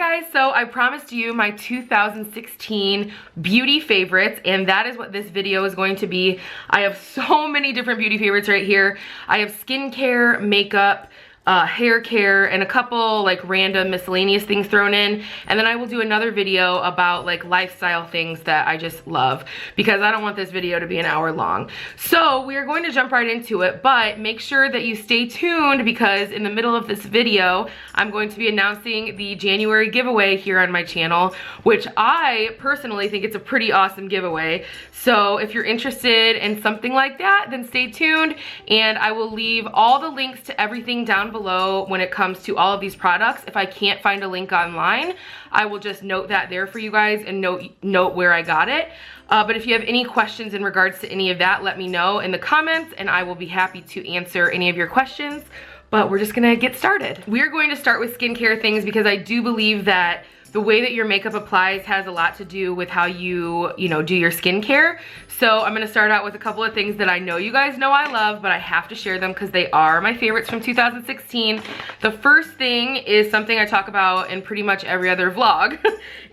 guys, so I promised you my 2016 beauty favorites, and that is what this video is going to be. I have so many different beauty favorites right here. I have skincare, makeup, hair care, and a couple like random miscellaneous things thrown in, and then I will do another video about like lifestyle things that I just love, because I don't want this video to be an hour long. So we are going to jump right into it, but make sure that you stay tuned, because in the middle of this video I'm going to be announcing the January giveaway here on my channel, which I personally think it's a pretty awesome giveaway. So if you're interested in something like that, then stay tuned, and I will leave all the links to everything down below when it comes to all of these products. If I can't find a link online, I will just note that there for you guys and note where I got it. But if you have any questions in regards to any of that, let me know in the comments, and I will be happy to answer any of your questions. But we're just gonna get started. We're going to start with skincare things, because I do believe that the way that your makeup applies has a lot to do with how you do your skincare. So I'm gonna start out with a couple of things that I know you guys know I love, but I have to share them because they are my favorites from 2016. The first thing is something I talk about in pretty much every other vlog.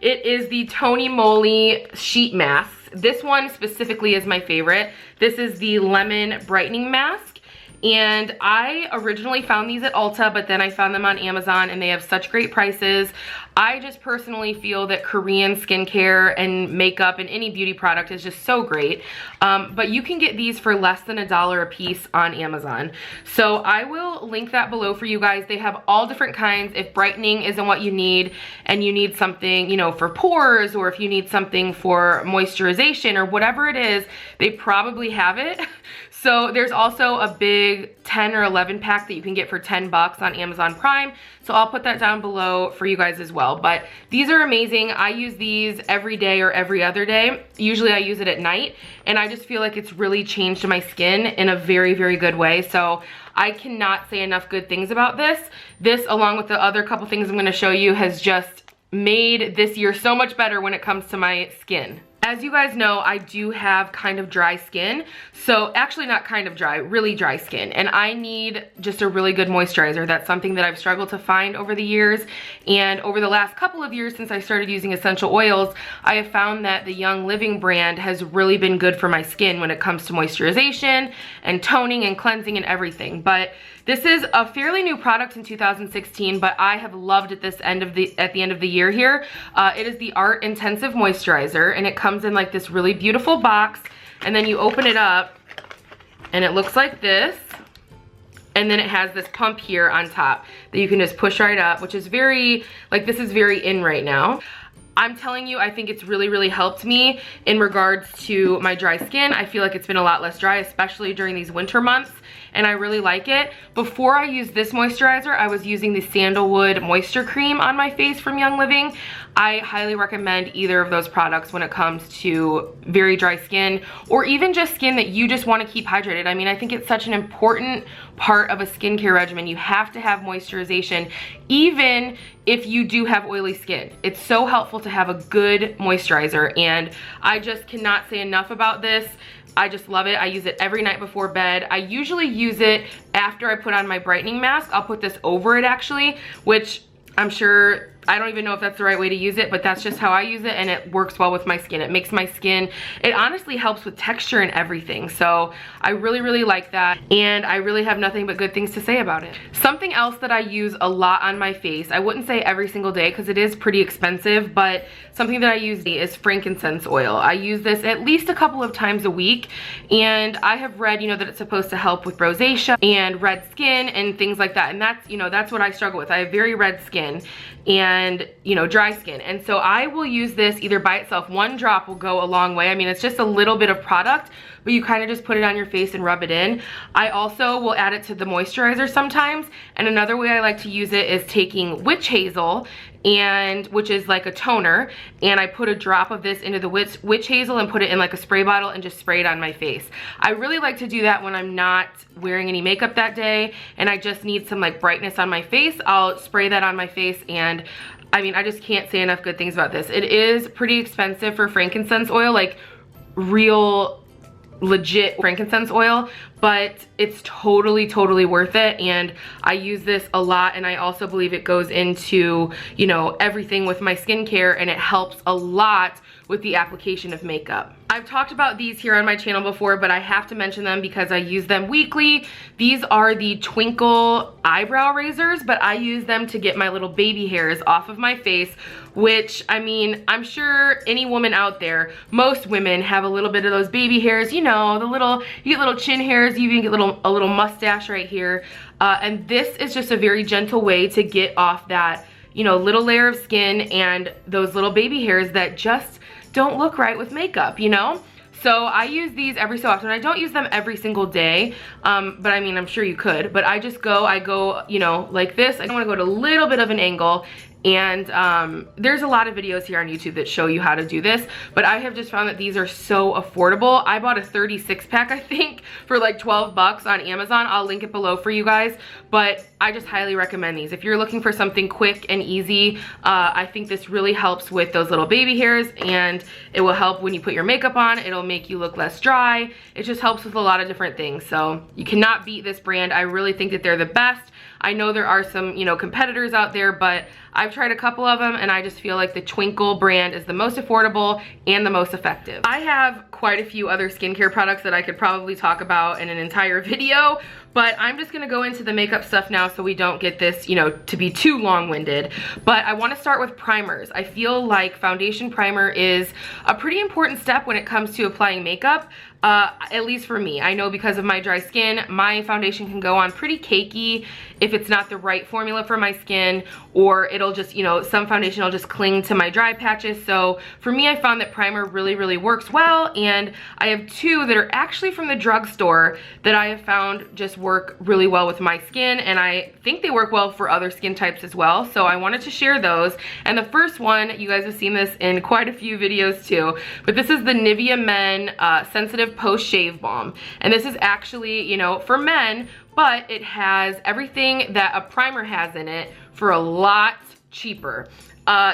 It is the MOLY sheet masks. This one specifically is my favorite. This is the lemon brightening mask. And I originally found these at Ulta, but then I found them on Amazon, and they have such great prices. I just personally feel that Korean skincare and makeup and any beauty product is just so great. But you can get these for less than $1 a piece on Amazon. So I will link that below for you guys. They have all different kinds. If brightening isn't what you need, and you need something, for pores, or if you need something for moisturization or whatever it is, they probably have it. So there's also a big 10 or 11 pack that you can get for 10 bucks on Amazon Prime. So I'll put that down below for you guys as well. But these are amazing. I use these every day or every other day. Usually I use it at night, and I just feel like it's really changed my skin in a very, very good way. So I cannot say enough good things about this. This, along with the other couple things I'm gonna show you, has just made this year so much better when it comes to my skin. As you guys know, I do have kind of dry skin. So actually not kind of dry, really dry skin. And I need just a really good moisturizer. That's something that I've struggled to find over the years. And over the last couple of years since I started using essential oils, I have found that the Young Living brand has really been good for my skin when it comes to moisturization and toning and cleansing and everything. But this is a fairly new product in 2016, but I have loved it at the end of the year here. It is the Art Intensive Moisturizer, and it comes in like this really beautiful box, and then you open it up and it looks like this, and then it has this pump here on top that you can just push right up, which is very, like, this is very in right now. I'm telling you, I think it's really, really helped me in regards to my dry skin. I feel like it's been a lot less dry, especially during these winter months, and I really like it. Before I used this moisturizer, I was using the Sandalwood Moisture Cream on my face from Young Living. I highly recommend either of those products when it comes to very dry skin, or even just skin that you just want to keep hydrated. I mean, I think it's such an important part of a skincare regimen. You have to have moisturization, even if you do have oily skin. It's so helpful to have a good moisturizer, and I just cannot say enough about this. I just love it. I use it every night before bed. I usually use it after I put on my brightening mask. I'll put this over it actually, which I'm sure, I don't even know if that's the right way to use it, but that's just how I use it, and it works well with my skin. It makes my skin, it honestly helps with texture and everything. So I really, really like that, and I really have nothing but good things to say about it. Something else that I use a lot on my face, I wouldn't say every single day because it is pretty expensive, but something that I use is frankincense oil. I use this at least a couple of times a week, and I have read, that it's supposed to help with rosacea and red skin and things like that, and that's, that's what I struggle with. I have very red skin and dry skin, and so I will use this either by itself. One drop will go a long way. I mean, it's just a little bit of product, but you kind of just put it on your face and rub it in. I also will add it to the moisturizer sometimes, and another way I like to use it is taking witch hazel, and which is like a toner, and I put a drop of this into the witch hazel and put it in like a spray bottle and just spray it on my face. I really like to do that when I'm not wearing any makeup that day and I just need some like brightness on my face. I'll spray that on my face, and I mean, I just can't say enough good things about this. It is pretty expensive for frankincense oil, like real legit frankincense oil, but it's totally worth it, and I use this a lot, and I also believe it goes into, you know, everything with my skincare, and it helps a lot with the application of makeup. I've talked about these here on my channel before, but I have to mention them because I use them weekly. These are the Twinkle eyebrow razors, but I use them to get my little baby hairs off of my face, which, I mean, I'm sure any woman out there, most women have a little bit of those baby hairs, you know, you get little chin hairs, you even get a little mustache right here, and this is just a very gentle way to get off that, you know, little layer of skin and those little baby hairs that just don't look right with makeup, you know? So I use these every so often. I don't use them every single day, but I mean, I'm sure you could, but I go, you know, like this. I want to go to a little bit of an angle, and there's a lot of videos here on YouTube that show you how to do this, but I have just found that these are so affordable. I bought a 36 pack, I think, for like 12 bucks on Amazon. I'll link it below for you guys, but I just highly recommend these. If you're looking for something quick and easy, I think this really helps with those little baby hairs, and it will help when you put your makeup on. It'll make you look less dry. It just helps with a lot of different things. So you cannot beat this brand. I really think that they're the best. I know there are some, you know, competitors out there, but I've tried a couple of them, and I just feel like the Twinkle brand is the most affordable and the most effective. I have quite a few other skincare products that I could probably talk about in an entire video, but I'm just gonna go into the makeup stuff now so we don't get this, you know, to be too long-winded. But I wanna start with primers. I feel like foundation primer is a pretty important step when it comes to applying makeup. At least for me. I know because of my dry skin, my foundation can go on pretty cakey if it's not the right formula for my skin, or it'll just, you know, some foundation will just cling to my dry patches. So for me, I found that primer really works well, and I have two that are actually from the drugstore that I have found just work really well with my skin, and I think they work well for other skin types as well. So I wanted to share those. And the first one, you guys have seen this in quite a few videos too, but this is the NIVEA Men Sensitive Post Shave Balm, and this is actually, you know, for men, but it has everything that a primer has in it for a lot cheaper.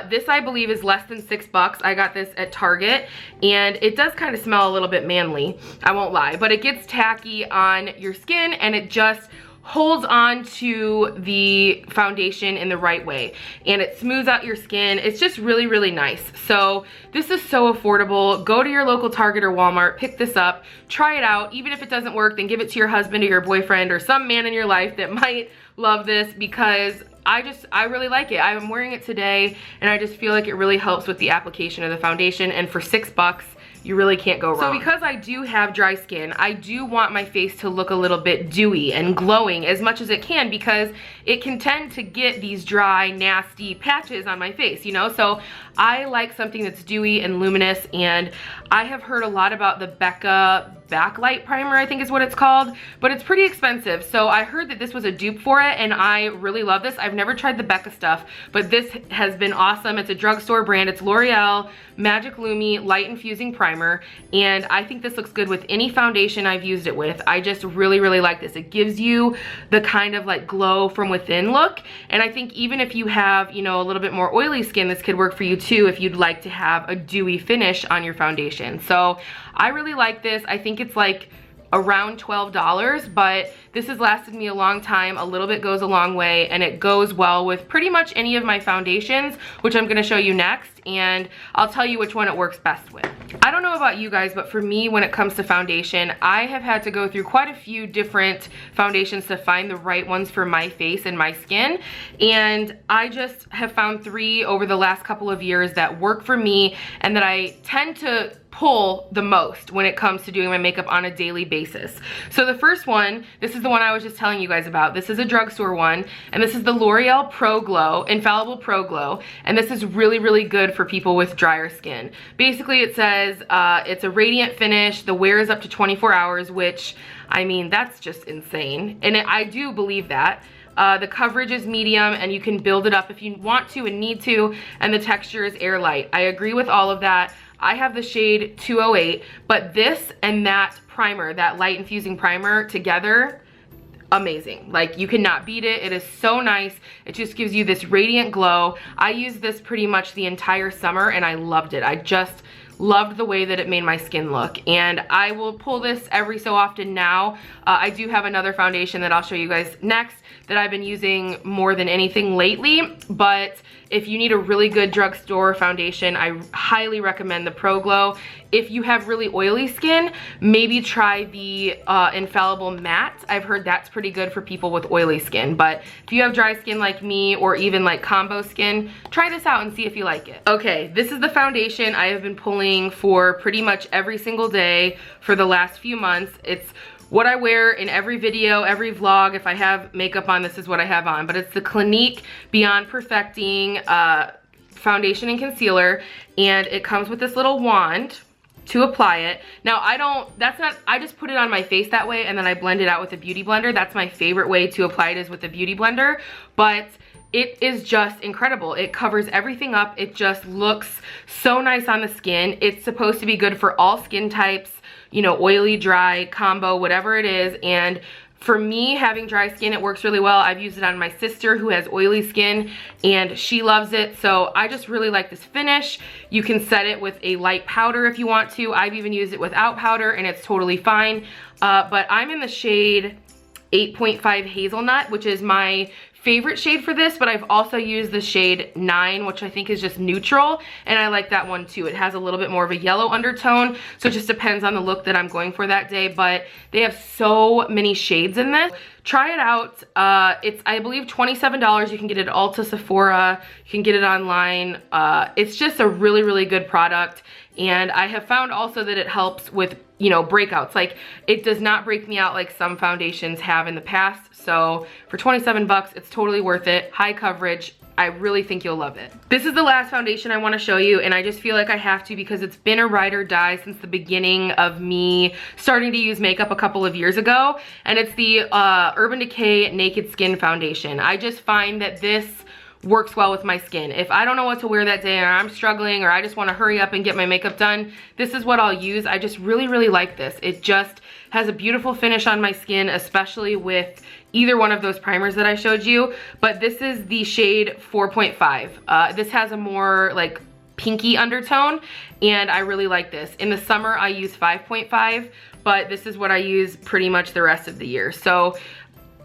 This I believe is less than $6. I got this at Target, and it does kind of smell a little bit manly, I won't lie, but it gets tacky on your skin, and it just holds on to the foundation in the right way, and it smooths out your skin. It's just really nice. So this is so affordable. Go to your local Target or Walmart, pick this up, try it out. Even if it doesn't work, then give it to your husband or your boyfriend or some man in your life that might love this, because I really like it. I'm wearing it today, and I just feel like it really helps with the application of the foundation, and for $6, you really can't go wrong. So because I do have dry skin, I do want my face to look a little bit dewy and glowing as much as it can, because it can tend to get these dry, nasty patches on my face, you know? So I like something that's dewy and luminous, and I have heard a lot about the Becca Backlight Primer, I think is what it's called, but it's pretty expensive. So I heard that this was a dupe for it, and I really love this. I've never tried the Becca stuff, but this has been awesome. It's a drugstore brand. It's L'Oreal Magic Lumi Light Infusing Primer, and I think this looks good with any foundation I've used it with. I just really like this. It gives you the kind of like glow from within look, and I think even if you have, you know, a little bit more oily skin, this could work for you too if you'd like to have a dewy finish on your foundation. So I really like this. I think it's like around $12, but this has lasted me a long time. A little bit goes a long way, and it goes well with pretty much any of my foundations, which I'm gonna show you next, and I'll tell you which one it works best with. I don't know about you guys, but for me, when it comes to foundation, I have had to go through quite a few different foundations to find the right ones for my face and my skin, and I just have found 3 over the last couple of years that work for me and that I tend to pull the most when it comes to doing my makeup on a daily basis. So the first one, this is the one I was just telling you guys about. This is a drugstore one, and this is the L'Oreal Pro Glow, Infallible Pro Glow, and this is really good for people with drier skin. Basically, it says it's a radiant finish. The wear is up to 24 hours, which, I mean, that's just insane, and I do believe that. The coverage is medium, and you can build it up if you want to and need to, and the texture is airlight. I agree with all of that. I have the shade 208, but this and that primer, that light infusing primer together, amazing. Like, you cannot beat it. It is so nice. It just gives you this radiant glow. I used this pretty much the entire summer, and I loved it. I just loved the way that it made my skin look. And I will pull this every so often now. I do have another foundation that I'll show you guys next that I've been using more than anything lately, but if you need a really good drugstore foundation, I highly recommend the Pro Glow. If you have really oily skin, maybe try the Infallible Matte. I've heard that's pretty good for people with oily skin, but if you have dry skin like me or even like combo skin, try this out and see if you like it. Okay, this is the foundation I have been pulling for pretty much every single day for the last few months. It's what I wear in every video, every vlog. If I have makeup on, this is what I have on. But it's the Clinique Beyond Perfecting foundation and concealer. And it comes with this little wand to apply it. Now I just put it on my face that way and then I blend it out with a beauty blender. That's my favorite way to apply it, is with a beauty blender. But it is just incredible. It covers everything up. It just looks so nice on the skin. It's supposed to be good for all skin types, you know, oily, dry, combo, whatever it is. And for me, having dry skin, it works really well. I've used it on my sister who has oily skin and she loves it. So I just really like this finish. You can set it with a light powder if you want to. I've even used it without powder and it's totally fine. But I'm in the shade 8.5 Hazelnut, which is my favorite shade for this, but I've also used the shade 9, which I think is just neutral, and I like that one too. It has a little bit more of a yellow undertone, so it just depends on the look that I'm going for that day, but they have so many shades in this. Try it out. It's, I believe, $27. You can get it at Ulta, Sephora. You can get it online. It's just a really, really good product, and I have found also that it helps with, you know, breakouts. Like, it does not break me out like some foundations have in the past. So for 27 bucks, it's totally worth it. High coverage. I really think you'll love it. This is the last foundation I want to show you, and I just feel like I have to because it's been a ride or die since the beginning of me starting to use makeup a couple of years ago, and it's the Urban Decay Naked Skin Foundation. I just find that this works well with my skin. If I don't know what to wear that day, or I'm struggling, or I just want to hurry up and get my makeup done, this is what I'll use. I just really, really like this. It just has a beautiful finish on my skin, especially with either one of those primers that I showed you. But this is the shade 4.5. This has a more like pinky undertone, and I really like this. In the summer, I use 5.5, but this is what I use pretty much the rest of the year. So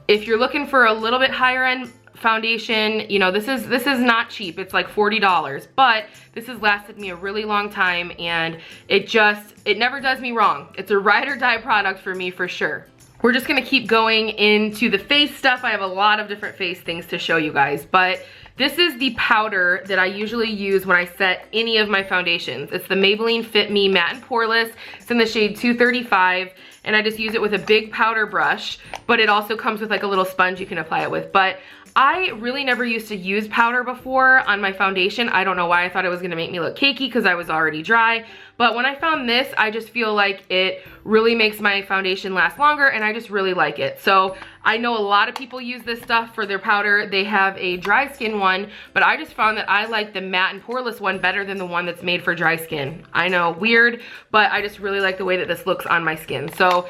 if you're looking for a little bit higher end foundation, you know, this is not cheap. It's like $40, but this has lasted me a really long time, and it never does me wrong. It's a ride or die product for me for sure. We're just gonna keep going into the face stuff. I have a lot of different face things to show you guys, but this is the powder that I usually use when I set any of my foundations. It's the Maybelline Fit Me Matte and Poreless. It's in the shade 235, and I just use it with a big powder brush, but it also comes with like a little sponge you can apply it with. But I really never used to use powder before on my foundation. I don't know why. I thought it was gonna make me look cakey because I was already dry. But when I found this, I just feel like it really makes my foundation last longer, and I just really like it. So I know a lot of people use this stuff for their powder. They have a dry skin one, but I just found that I like the matte and poreless one better than the one that's made for dry skin. I know, weird, but I just really like the way that this looks on my skin. So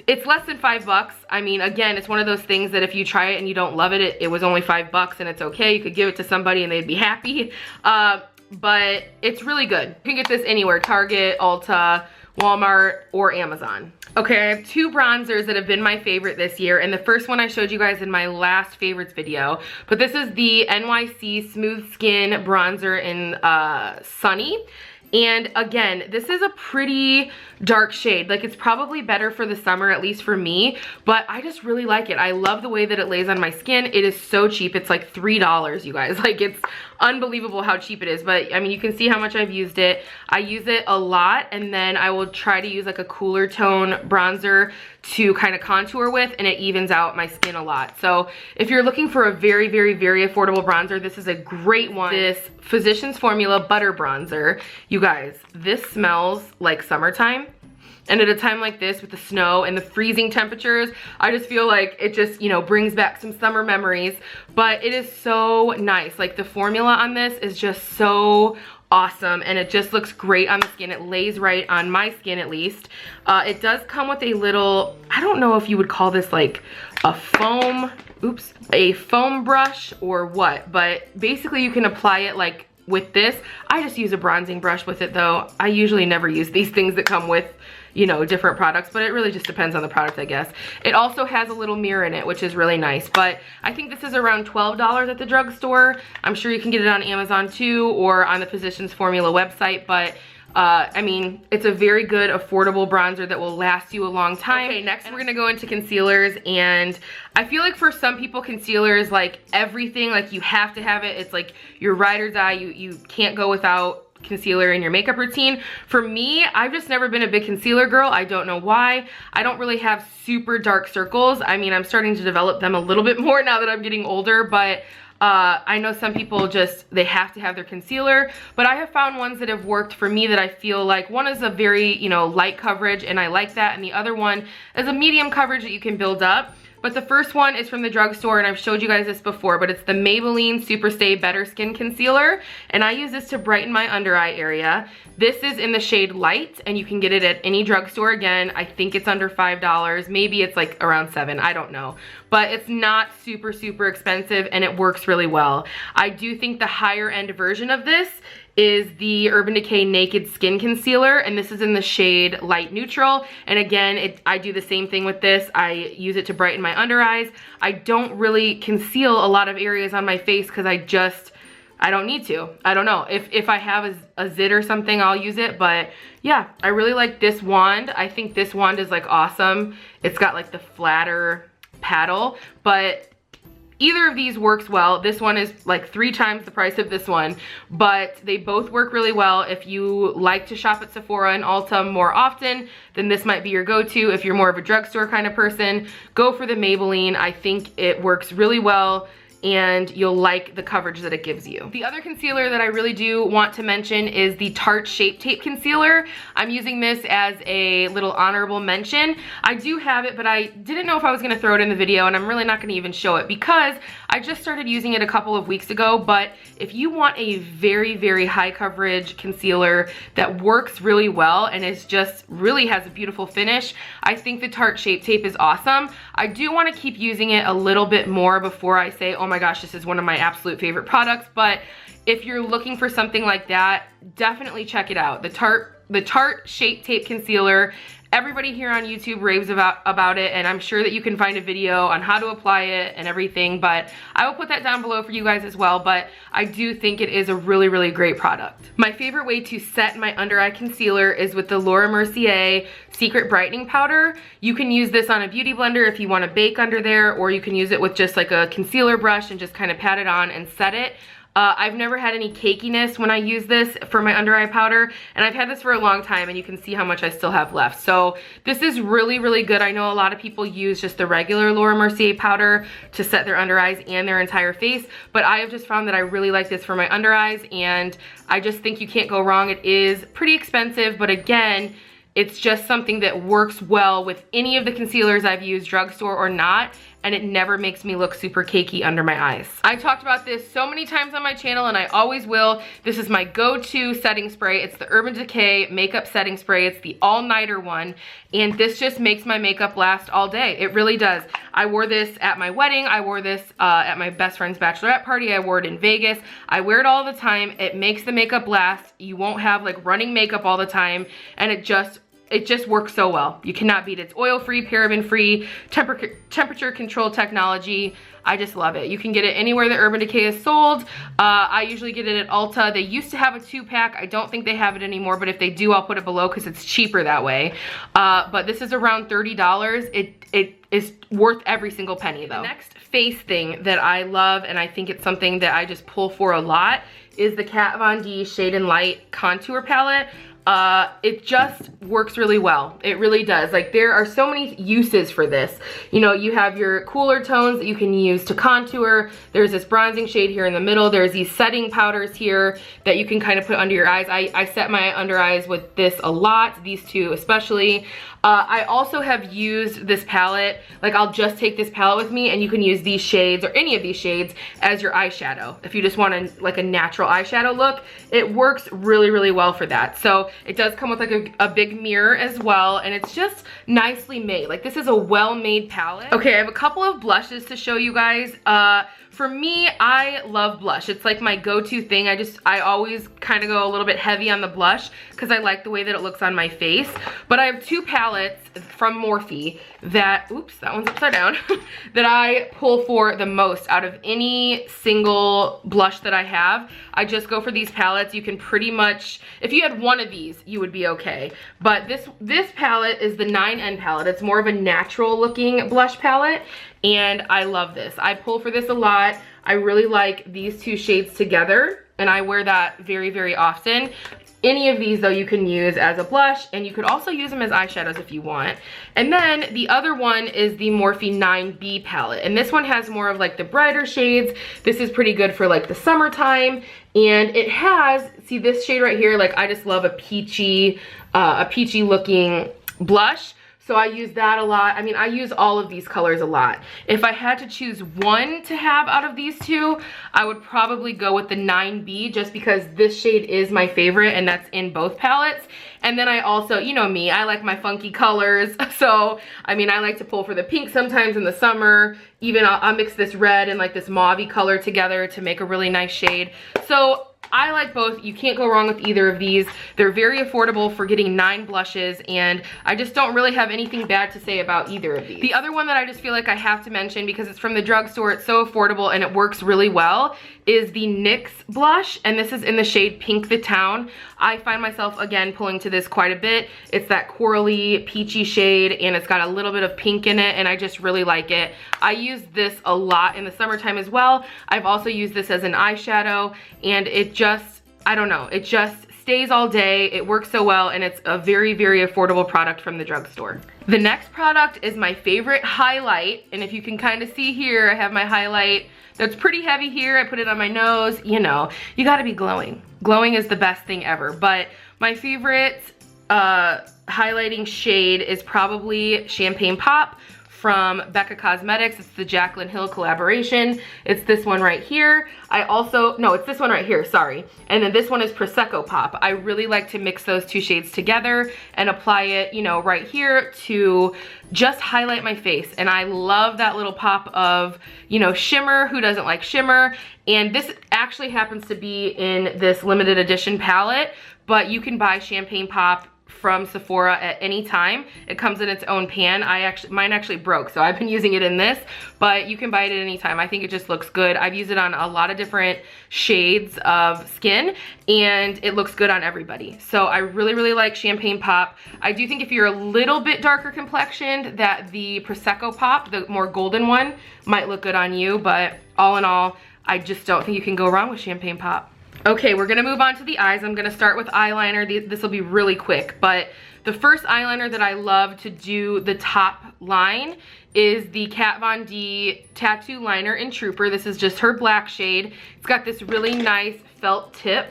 it's less than $5. I mean, again, it's one of those things that if you try it and you don't love it, it was only $5 and it's okay. You could give it to somebody and they'd be happy. But it's really good. You can get this anywhere, Target, Ulta, Walmart, or Amazon. Okay, I have two bronzers that have been my favorite this year, and the first one I showed you guys in my last favorites video, but this is the NYC Smooth Skin Bronzer in Sunny. And again, this is a pretty dark shade. Like, it's probably better for the summer, at least for me, but I just really like it. I love the way that it lays on my skin. It is so cheap. It's like $3, you guys. Like, it's unbelievable how cheap it is. But I mean, you can see how much I've used it. I use it a lot, and then I will try to use like a cooler tone bronzer to kind of contour with, and it evens out my skin a lot. So if you're looking for a very, very, very affordable bronzer, this is a great one. This Physicians Formula Butter Bronzer. You guys, this smells like summertime. And at a time like this with the snow and the freezing temperatures, I just feel like it just, you know, brings back some summer memories. But it is so nice. Like, the formula on this is just so awesome, and it just looks great on the skin. It lays right on my skin, at least. It does come with a little, I don't know if you would call this like a foam brush or what, but basically you can apply it like with this. I just use a bronzing brush with it though. I usually never use these things that come with, you know, different products, but it really just depends on the product, I guess. It also has a little mirror in it, which is really nice, but I think this is around $12 at the drugstore. I'm sure you can get it on Amazon too, or on the Physicians Formula website, but I mean, it's a very good, affordable bronzer that will last you a long time. Okay, next we're gonna go into concealers, and I feel like for some people, concealer is like everything, like you have to have it. It's like your ride or die. You can't go without concealer in your makeup routine. For me, I've just never been a big concealer girl. I don't know why. I don't really have super dark circles. I mean, I'm starting to develop them a little bit more now that I'm getting older, but I know some people just, they have to have their concealer, but I have found ones that have worked for me that I feel like one is a very, you know, light coverage, and I like that, and the other one is a medium coverage that you can build up. But the first one is from the drugstore, and I've showed you guys this before, but it's the Maybelline Superstay Better Skin Concealer, and I use this to brighten my under eye area. This is in the shade Light, and you can get it at any drugstore. Again, I think it's under $5. Maybe it's like around $7, I don't know. But it's not super, super expensive, and it works really well. I do think the higher end version of this is the Urban Decay Naked Skin Concealer, and this is in the shade Light Neutral. And again, I do the same thing with this. I use it to brighten my under eyes. I don't really conceal a lot of areas on my face because I don't need to. I don't know. If I have a zit or something, I'll use it. But yeah, I really like this wand. I think this wand is like awesome. It's got like the flatter paddle, but either of these works well. This one is like 3 times the price of this one, but they both work really well. If you like to shop at Sephora and Ulta more often, then this might be your go-to. If you're more of a drugstore kind of person, go for the Maybelline. I think it works really well, and you'll like the coverage that it gives you. The other concealer that I really do want to mention is the Tarte Shape Tape Concealer. I'm using this as a little honorable mention. I do have it, but I didn't know if I was gonna throw it in the video, and I'm really not gonna even show it because I just started using it a couple of weeks ago. But if you want a very, very high coverage concealer that works really well and is just really has a beautiful finish, I think the Tarte Shape Tape is awesome. I do wanna keep using it a little bit more before I say, oh my gosh, this is one of my absolute favorite products. But if you're looking for something like that, definitely check it out. The Tarte Shape Tape Concealer. Everybody here on YouTube raves about it, and I'm sure that you can find a video on how to apply it and everything, but I will put that down below for you guys as well. But I do think it is a really, really great product. My favorite way to set my under eye concealer is with the Laura Mercier Secret Brightening Powder. You can use this on a beauty blender if you want to bake under there, or you can use it with just like a concealer brush and just kind of pat it on and set it. I've never had any cakiness when I use this for my under eye powder, and I've had this for a long time, and you can see how much I still have left. So this is really, really good. I know a lot of people use just the regular Laura Mercier powder to set their under eyes and their entire face, but I have just found that I really like this for my under eyes, and I just think you can't go wrong. It is pretty expensive, but again, it's just something that works well with any of the concealers I've used, drugstore or not, and it never makes me look super cakey under my eyes. I talked about this so many times on my channel, and I always will. This is my go-to setting spray. It's the Urban Decay Makeup Setting Spray. It's the all-nighter one, and this just makes my makeup last all day. It really does. I wore this at my wedding. I wore this at my best friend's bachelorette party. I wore it in Vegas. I wear it all the time. It makes the makeup last. You won't have like running makeup all the time, and it just works so well. You cannot beat it. It's oil-free, paraben-free, temperature control technology. I just love it. You can get it anywhere that Urban Decay is sold. I usually get it at Ulta. They used to have a 2-pack. I don't think they have it anymore, but if they do, I'll put it below because it's cheaper that way. But this is around $30. It is worth every single penny though. The next face thing that I love, and I think it's something that I just pull for a lot, is the Kat Von D Shade and Light Contour Palette. It just works really well. It really does. Like, there are so many uses for this. You know, you have your cooler tones that you can use to contour. There's this bronzing shade here in the middle. There's these setting powders here that you can kind of put under your eyes. I set my under eyes with this a lot, these two especially. I also have used this palette, like I'll just take this palette with me, and you can use these shades or any of these shades as your eyeshadow. If you just want like a natural eyeshadow look, it works really, really well for that. So it does come with like a big mirror as well, and it's just nicely made. Like, this is a well-made palette. Okay, I have a couple of blushes to show you guys. For me, I love blush. It's like my go-to thing. I always kind of go a little bit heavy on the blush because I like the way that it looks on my face. But I have two palettes from Morphe that, oops, that one's upside down, that I pull for the most out of any single blush that I have. I just go for these palettes. You can pretty much, if you had one of these, you would be okay. But this palette is the 9N palette. It's more of a natural looking blush palette. And I love this. I pull for this a lot. I really like these two shades together, and I wear that very, very often. Any of these though you can use as a blush, and you could also use them as eyeshadows if you want. And then the other one is the Morphe 9B palette, and this one has more of like the brighter shades. This is pretty good for like the summertime, and it has, see this shade right here, like I just love a peachy looking blush. So I use that a lot. I mean, I use all of these colors a lot. If I had to choose one to have out of these two, I would probably go with the 9B just because this shade is my favorite and that's in both palettes. And then I also, you know me, I like my funky colors. So, I mean, I like to pull for the pink sometimes in the summer. Even I'll mix this red and like this mauve-y color together to make a really nice shade. So I like both. You can't go wrong with either of these. They're very affordable for getting 9 blushes, and I just don't really have anything bad to say about either of these. The other one that I just feel like I have to mention because it's from the drugstore, it's so affordable and it works really well, is the NYX blush, and this is in the shade Pink the Town. I find myself, again, pulling to this quite a bit. It's that corally, peachy shade, and it's got a little bit of pink in it, and I just really like it. I use this a lot in the summertime as well. I've also used this as an eyeshadow, and it just, I don't know, it just stays all day. It works so well, and it's a very, very affordable product from the drugstore. The next product is my favorite highlight, and if you can kind of see here, I have my highlight that's pretty heavy here. I put it on my nose. You know, you gotta be glowing. Glowing is the best thing ever, but my favorite highlighting shade is probably Champagne Pop from Becca Cosmetics. It's the Jaclyn Hill collaboration. It's this one right here. It's this one right here, sorry. And then this one is Prosecco Pop. I really like to mix those two shades together and apply it, you know, right here to just highlight my face. And I love that little pop of, you know, shimmer. Who doesn't like shimmer? And this actually happens to be in this limited edition palette, but you can buy Champagne Pop from Sephora at any time. It comes in its own pan. Mine actually broke, so I've been using it in this, but you can buy it at any time. I think it just looks good. I've used it on a lot of different shades of skin, and it looks good on everybody. So I really, really like Champagne Pop. I do think if you're a little bit darker complexioned, that the Prosecco Pop, the more golden one, might look good on you, but all in all, I just don't think you can go wrong with Champagne Pop. Okay, we're gonna move on to the eyes. I'm gonna start with eyeliner. This will be really quick, but the first eyeliner that I love to do the top line is the Kat Von D Tattoo Liner in Trooper. This is just her black shade. It's got this really nice felt tip,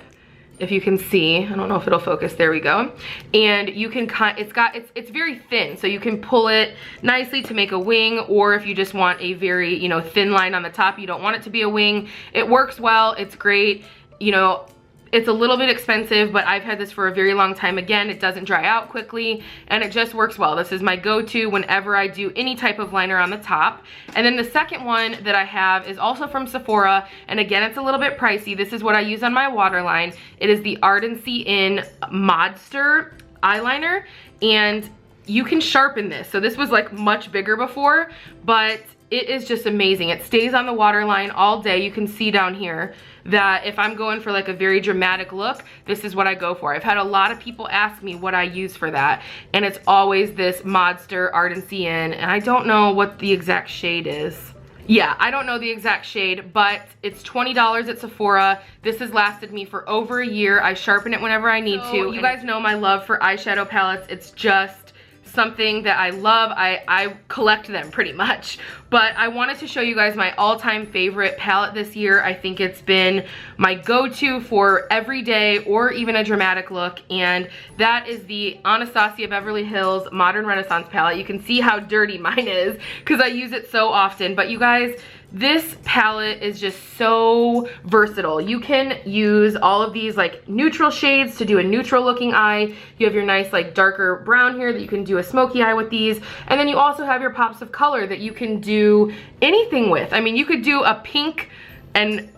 if you can see. I don't know if it'll focus. There we go. And you can it's very thin, so you can pull it nicely to make a wing, or if you just want a very, you know, thin line on the top, you don't want it to be a wing. It works well. It's great. You know, it's a little bit expensive, but I've had this for a very long time. Again, it doesn't dry out quickly, and it just works well. This is my go-to whenever I do any type of liner on the top. And then the second one that I have is also from Sephora, and again, it's a little bit pricey. This is what I use on my waterline. It is the ARDENCY in MODSTER eyeliner, and you can sharpen this. So this was like much bigger before, but it is just amazing. It stays on the waterline all day. You can see down here that if I'm going for like a very dramatic look, this is what I go for. I've had a lot of people ask me what I use for that, and it's always this MODSTER ARDENCY in, and I don't know what the exact shade is. Yeah, I don't know the exact shade, but it's $20 at Sephora. This has lasted me for over a year. I sharpen it whenever I need to. You guys know my love for eyeshadow palettes. It's just something that I love. I collect them pretty much, but I wanted to show you guys my all-time favorite palette this year. I think it's been my go-to for every day or even a dramatic look, and that is the Anastasia Beverly Hills Modern Renaissance palette. You can see how dirty mine is because I use it so often, but you guys, this palette is just so versatile. You can use all of these like neutral shades to do a neutral looking eye. You have your nice like darker brown here that you can do a smoky eye with these. And then you also have your pops of color that you can do anything with. I mean, you could do a pink and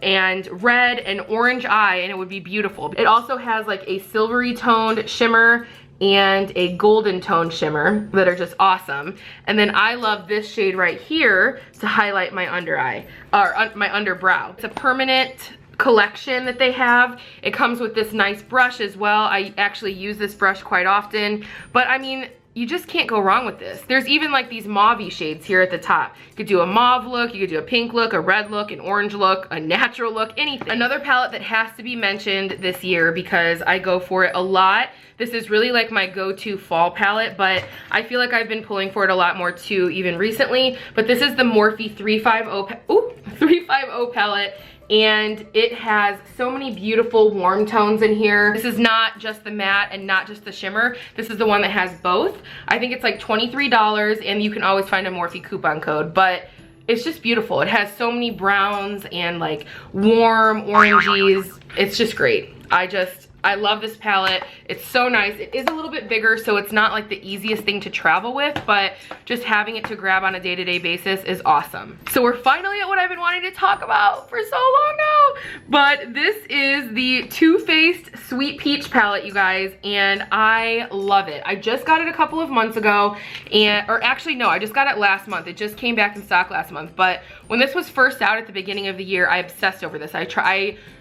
red and orange eye and it would be beautiful. It also has like a silvery toned shimmer and a golden tone shimmer that are just awesome. And then I love this shade right here to highlight my under eye, or my underbrow. It's a permanent collection that they have. It comes with this nice brush as well. I actually use this brush quite often, but I mean, you just can't go wrong with this. There's even like these mauve-y shades here at the top. You could do a mauve look, you could do a pink look, a red look, an orange look, a natural look, anything. Another palette that has to be mentioned this year because I go for it a lot. This is really like my go-to fall palette, but I feel like I've been pulling for it a lot more too, even recently. But this is the Morphe 350 palette. And it has so many beautiful warm tones in here. This is not just the matte and not just the shimmer. This is the one that has both. I think it's like $23 and you can always find a Morphe coupon code, but it's just beautiful. It has so many browns and like warm oranges. It's just great. I love this palette. It's so nice. It is a little bit bigger, so it's not like the easiest thing to travel with, but just having it to grab on a day-to-day basis is awesome. So we're finally at what I've been wanting to talk about for so long now. But this is the Too Faced Sweet Peach palette, you guys, and I love it. I just got it a couple of months ago, or actually no, I just got it last month. It just came back in stock last month, but when this was first out at the beginning of the year, I obsessed over this. I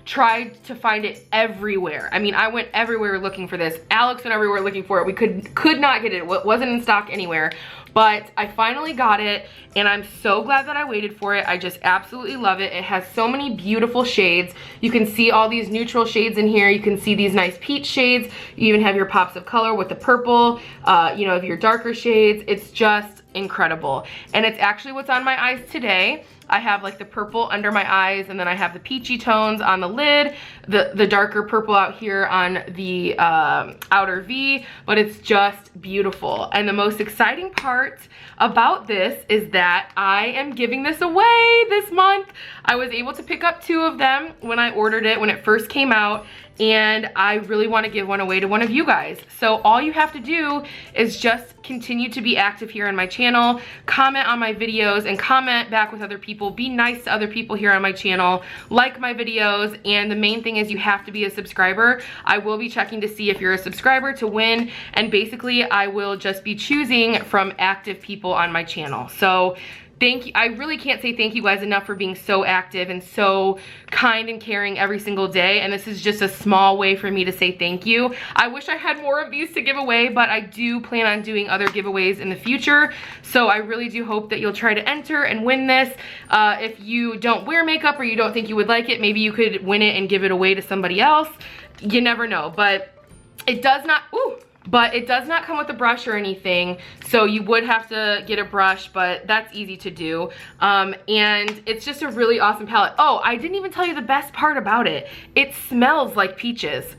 tried to find it everywhere. I mean, I went everywhere looking for this. Alex went everywhere looking for it. We could not get it. It wasn't in stock anywhere. But I finally got it, and I'm so glad that I waited for it. I just absolutely love it. It has so many beautiful shades. You can see all these neutral shades in here. You can see these nice peach shades. You even have your pops of color with the purple, you know, of your darker shades. It's just incredible. And it's actually what's on my eyes today. I have like the purple under my eyes, and then I have the peachy tones on the lid, the darker purple out here on the outer V, but it's just beautiful. And the most exciting part about this is that I am giving this away this month. I was able to pick up 2 of them when I ordered it, when it first came out, and I really want to give one away to one of you guys. So all you have to do is just continue to be active here on my channel, comment on my videos, and comment back with other people. Be nice to other people here on my channel, like my videos, and the main thing is you have to be a subscriber. I will be checking to see if you're a subscriber to win, and basically I will just be choosing from active people on my channel. So thank you. I really can't say thank you guys enough for being so active and so kind and caring every single day, and this is just a small way for me to say thank you. I wish I had more of these to give away, but I do plan on doing other giveaways in the future, so I really do hope that you'll try to enter and win this. If you don't wear makeup or you don't think you would like it, maybe you could win it and give it away to somebody else. You never know, but it does not, it does not come with a brush or anything, so you would have to get a brush, but that's easy to do. And it's just a really awesome palette. Oh, I didn't even tell you the best part about it. It smells like peaches.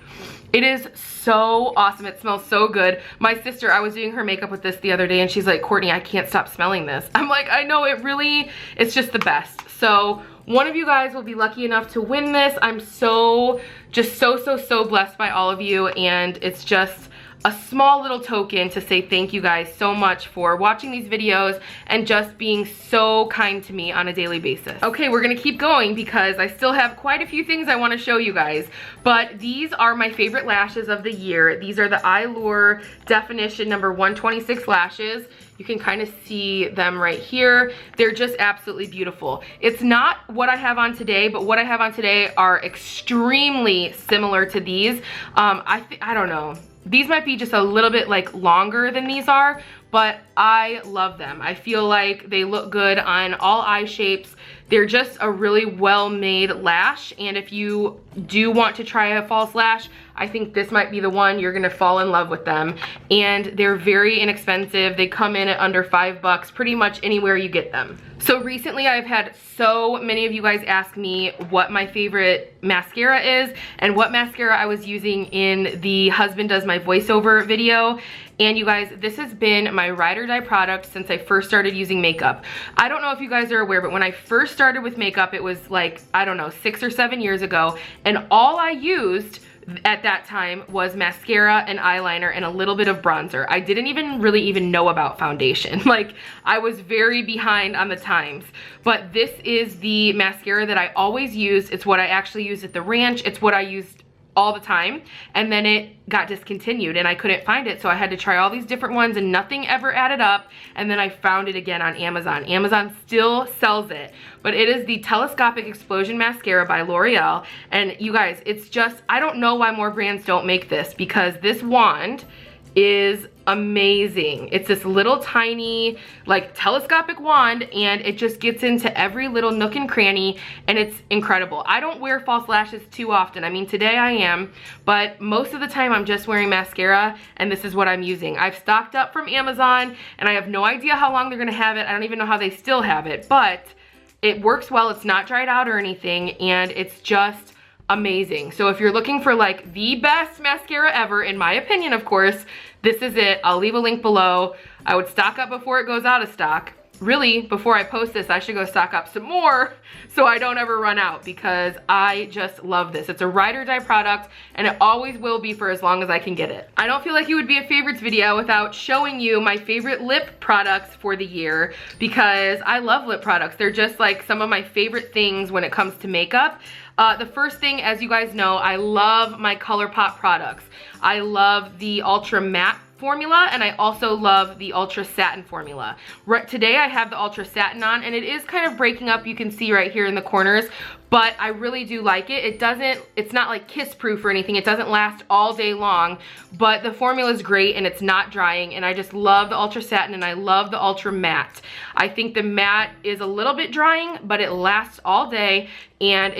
It is so awesome. It smells so good. My sister, I was doing her makeup with this the other day, and she's like, Courtney, I can't stop smelling this. I'm like, I know, it's just the best. So one of you guys will be lucky enough to win this. I'm so blessed by all of you, and it's just a small little token to say thank you guys so much for watching these videos and just being so kind to me on a daily basis. Okay, we're gonna keep going because I still have quite a few things I want to show you guys, but these are my favorite lashes of the year. These are the Eyelure Definition number 126 lashes. You can kind of see them right here. They're just absolutely beautiful. It's not what I have on today, but what I have on today are extremely similar to these. I don't know. These might be just a little bit like longer than these are, but I love them. I feel like they look good on all eye shapes. They're just a really well-made lash, and if you do want to try a false lash, I think this might be the one. You're gonna fall in love with them, and they're very inexpensive. They come in at under $5 pretty much anywhere you get them. So recently I've had so many of you guys ask me what my favorite mascara is and what mascara I was using in the Husband Does My Voiceover video, And you guys, this has been my ride or die product since I first started using makeup. I don't know if you guys are aware, but when I first started with makeup, it was like, I don't know, 6 or 7 years ago, and all I used at that time was mascara and eyeliner and a little bit of bronzer. I didn't even know about foundation. Like, I was very behind on the times. But this is the mascara that I always used. It's what I actually used at the ranch. It's what I used all the time, and then it got discontinued and I couldn't find it, so I had to try all these different ones and nothing ever added up, and then I found it again on Amazon. Amazon still sells it, but it is the Telescopic Explosion Mascara by L'Oreal, and you guys, it's just, I don't know why more brands don't make this, because this wand is amazing. It's this little tiny like telescopic wand, and it just gets into every little nook and cranny, and it's incredible. I don't wear false lashes too often. I mean, today I am, but most of the time I'm just wearing mascara, and this is what I'm using. I've stocked up from Amazon, and I have no idea how long they're gonna have it. I don't even know how they still have it, but it works well. It's not dried out or anything, and it's just amazing. So if you're looking for like the best mascara ever, in my opinion, of course, this is it. I'll leave a link below. I would stock up before it goes out of stock. Really, before I post this, I should go stock up some more so I don't ever run out, because I just love this. It's a ride or die product, and it always will be for as long as I can get it. I don't feel like it would be a favorites video without showing you my favorite lip products for the year, because I love lip products. They're just like some of my favorite things when it comes to makeup. The first thing, as you guys know, I love my ColourPop products. I love the Ultra Matte formula, and I also love the Ultra Satin formula. Today I have the Ultra Satin on, and it is kind of breaking up, you can see right here in the corners, but I really do like it. It's not like kiss proof or anything. It doesn't last all day long, but the formula is great and it's not drying, and I just love the Ultra Satin, and I love the Ultra Matte. I think the matte is a little bit drying, but it lasts all day, and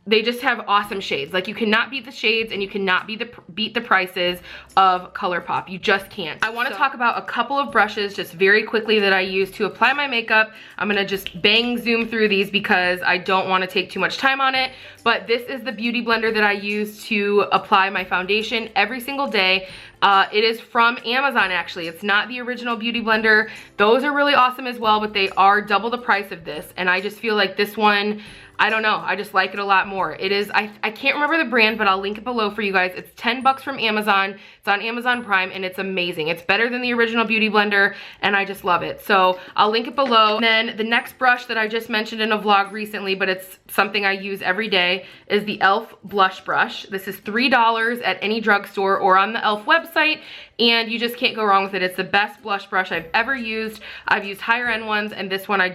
they just have awesome shades. Like, you cannot beat the shades, and you cannot beat the prices of ColourPop. You just can't. I want to talk about a couple of brushes just very quickly that I use to apply my makeup. I'm gonna just bang zoom through these because I don't want to take too much time on it. But this is the beauty blender that I use to apply my foundation every single day. It is from Amazon, actually. It's not the original beauty blender. Those are really awesome as well, but they are double the price of this, and I just feel like this one, I don't know, I just like it a lot more. It is, I can't remember the brand, but I'll link it below for you guys. It's 10 bucks from Amazon. It's on Amazon Prime, and it's amazing. It's better than the original beauty blender, and I just love it. So I'll link it below. And then the next brush that I just mentioned in a vlog recently, but it's something I use every day, is the e.l.f. blush brush. This is $3 at any drugstore or on the e.l.f. website, and you just can't go wrong with it. It's the best blush brush I've ever used. I've used higher end ones, and this one I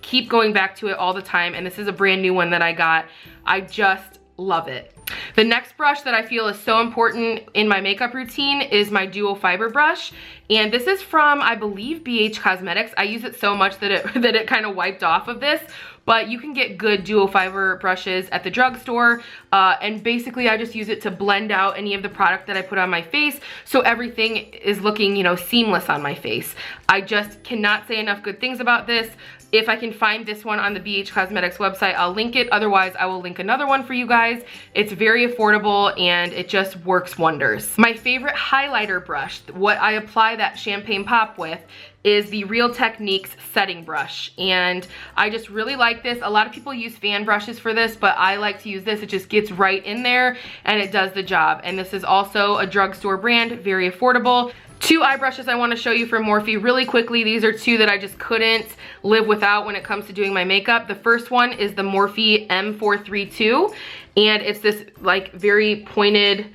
keep going back to it all the time, and this is a brand new one that I got. I just love it. The next brush that I feel is so important in my makeup routine is my dual fiber brush, and this is from, I believe, BH Cosmetics. I use it so much that it kind of wiped off of this, but you can get good dual fiber brushes at the drugstore, and basically I just use it to blend out any of the product that I put on my face, so everything is looking, you know, seamless on my face. I just cannot say enough good things about this. If I can find this one on the BH Cosmetics website, I'll link it. Otherwise, I will link another one for you guys. It's very affordable, and it just works wonders. My favorite highlighter brush, what I apply that champagne pop with, is the Real Techniques setting brush, and I just really like this. A lot of people use fan brushes for this, but I like to use this. It just gets right in there, and it does the job. And this is also a drugstore brand, very affordable. Two eye brushes I want to show you from Morphe really quickly. These are two that I just couldn't live without when it comes to doing my makeup. The first one is the Morphe M432, and it's this like very pointed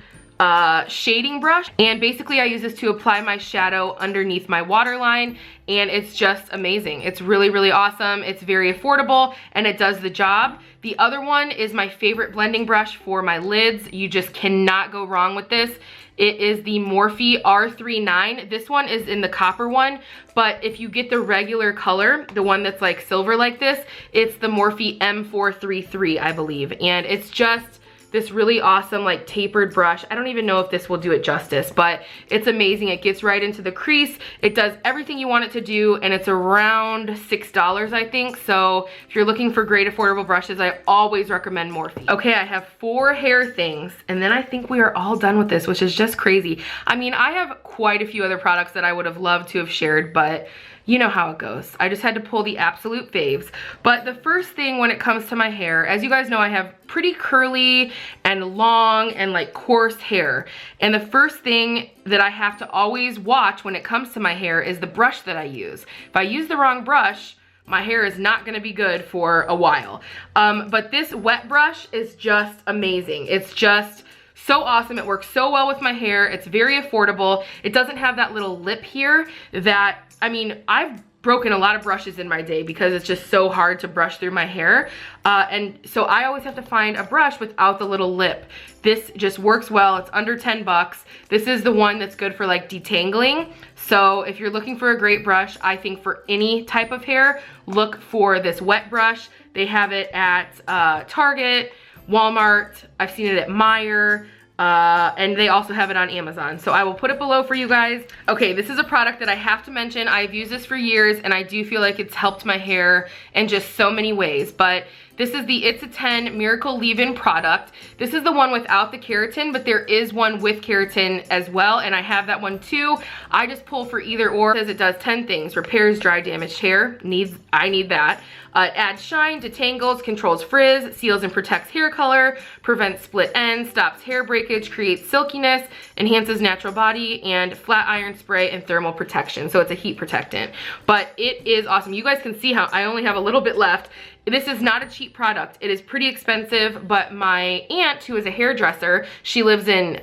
shading brush, and basically I use this to apply my shadow underneath my waterline, and it's just amazing. It's really, really awesome. It's very affordable, and it does the job. The other one is my favorite blending brush for my lids. You just cannot go wrong with this. It is the Morphe R39. This one is in the copper one, but if you get the regular color, the one that's like silver like this, it's the Morphe M433, I believe, and it's just this really awesome like tapered brush. I don't even know if this will do it justice, but it's amazing. It gets right into the crease. It does everything you want it to do, and it's around $6, I think. So if you're looking for great affordable brushes, I always recommend Morphe. Okay, I have 4 hair things, and then I think we are all done with this, which is just crazy. I mean, I have quite a few other products that I would have loved to have shared, but you know how it goes. I just had to pull the absolute faves. But the first thing when it comes to my hair, as you guys know, I have pretty curly and long and like coarse hair. And the first thing that I have to always watch when it comes to my hair is the brush that I use. If I use the wrong brush, my hair is not gonna be good for a while. But this wet brush is just amazing. It's just so awesome. It works so well with my hair. It's very affordable. It doesn't have that little lip here that, I mean, I've broken a lot of brushes in my day because it's just so hard to brush through my hair. And so I always have to find a brush without the little lip. This just works well. It's under 10 bucks. This is the one that's good for like detangling. So if you're looking for a great brush, I think for any type of hair, look for this wet brush. They have it at Target, Walmart. I've seen it at Meijer. And they also have it on Amazon. So I will put it below for you guys. Okay, this is a product that I have to mention. I've used this for years, and I do feel like it's helped my hair in just so many ways. But this is the It's a 10 Miracle Leave-In product. This is the one without the keratin, but there is one with keratin as well, and I have that one too. I just pull for either or. It says it does 10 things. Repairs dry, damaged hair. I need that. Adds shine, detangles, controls frizz, seals and protects hair color, prevents split ends, stops hair breakage, creates silkiness, enhances natural body, and flat iron spray and thermal protection. So it's a heat protectant. But it is awesome. You guys can see how I only have a little bit left. This is not a cheap product. It is pretty expensive, but my aunt, who is a hairdresser, she lives in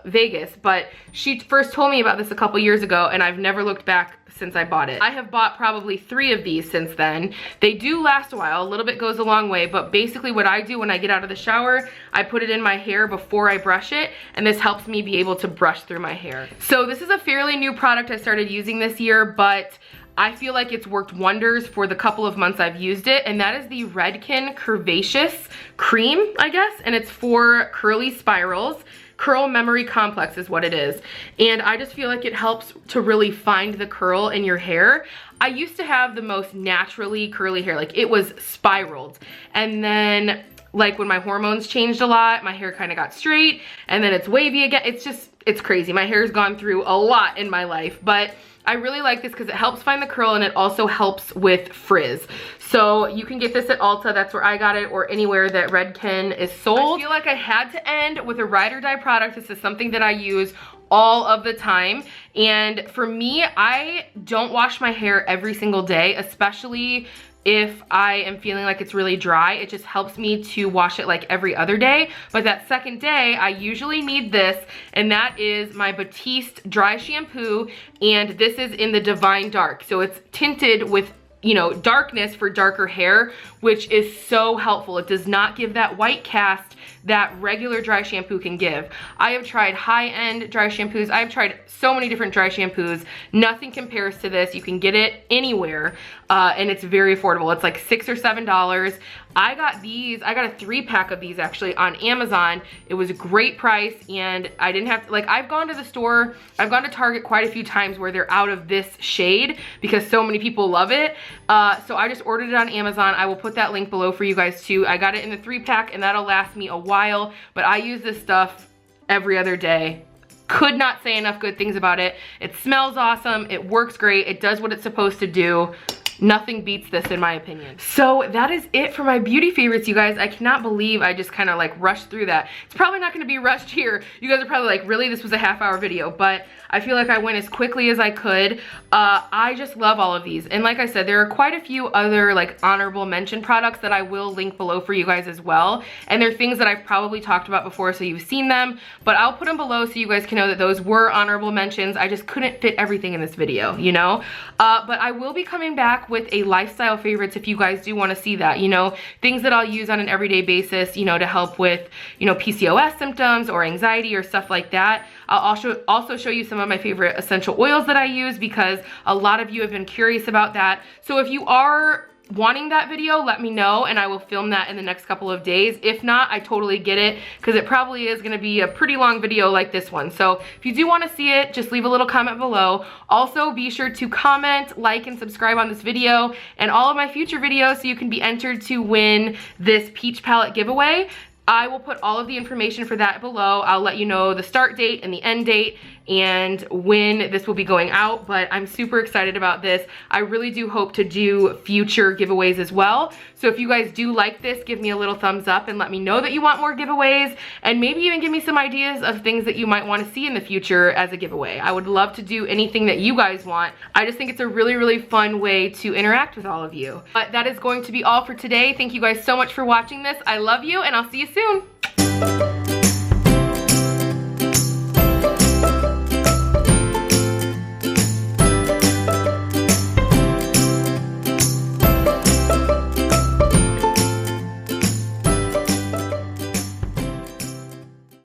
Vegas, but she first told me about this a couple years ago, and I've never looked back since I bought it. I have bought probably 3 of these since then. They do last a while. A little bit goes a long way, but basically what I do when I get out of the shower, I put it in my hair before I brush it, and this helps me be able to brush through my hair. So this is a fairly new product I started using this year, but I feel like it's worked wonders for the couple of months I've used it, and that is the Redken Curvaceous Cream, I guess, and it's for curly spirals. Curl Memory Complex is what it is. And I just feel like it helps to really find the curl in your hair. I used to have the most naturally curly hair, like it was spiraled. And then like when my hormones changed a lot, my hair kind of got straight, and then it's wavy again. It's crazy. My hair's gone through a lot in my life, but I really like this because it helps find the curl, and it also helps with frizz. So you can get this at Ulta, that's where I got it, or anywhere that Redken is sold. I feel like I had to end with a ride or die product. This is something that I use all of the time. And for me, I don't wash my hair every single day, especially if I am feeling like it's really dry. It just helps me to wash it like every other day. But that second day, I usually need this, and that is my Batiste dry shampoo, and this is in the Divine Dark. So it's tinted with, you know, darkness for darker hair, which is so helpful. It does not give that white cast that regular dry shampoo can give. I have tried high-end dry shampoos. I've tried so many different dry shampoos. Nothing compares to this. You can get it anywhere, and it's very affordable. It's like $6 or $7. I got these, I got a 3-pack of these actually on Amazon. It was a great price, and I didn't have to, like, I've gone to the store, I've gone to Target quite a few times where they're out of this shade because so many people love it. So I just ordered it on Amazon. I will put that link below for you guys too. I got it in the 3-pack, and that'll last me a while, but I use this stuff every other day. Could not say enough good things about it. It smells awesome, it works great, it does what it's supposed to do. Nothing beats this in my opinion. So that is it for my beauty favorites, you guys. I cannot believe I just kind of like rushed through that. It's probably not going to be rushed here. You guys are probably like, really, this was a half-hour video, but I feel like I went as quickly as I could. I just love all of these. And like I said, there are quite a few other like honorable mention products that I will link below for you guys as well. And they're things that I've probably talked about before, so you've seen them, but I'll put them below so you guys can know that those were honorable mentions. I just couldn't fit everything in this video, you know? But I will be coming back with a lifestyle favorites if you guys do want to see that, you know, things that I'll use on an everyday basis, you know, to help with, you know, PCOS symptoms or anxiety or stuff like that. I'll also show you some of my favorite essential oils that I use because a lot of you have been curious about that. So if you are wanting that video, let me know and I will film that in the next couple of days. If not, I totally get it because it probably is going to be a pretty long video like this one. So if you do want to see it, just leave a little comment below. Also, be sure to comment, like, and subscribe on this video and all of my future videos so you can be entered to win this peach palette giveaway. I will put all of the information for that below. I'll let you know the start date and the end date and when this will be going out, but I'm super excited about this. I really do hope to do future giveaways as well. So if you guys do like this, give me a little thumbs up and let me know that you want more giveaways, and maybe even give me some ideas of things that you might want to see in the future as a giveaway. I would love to do anything that you guys want. I just think it's a really, really fun way to interact with all of you. But that is going to be all for today. Thank you guys so much for watching this. I love you and I'll see you soon.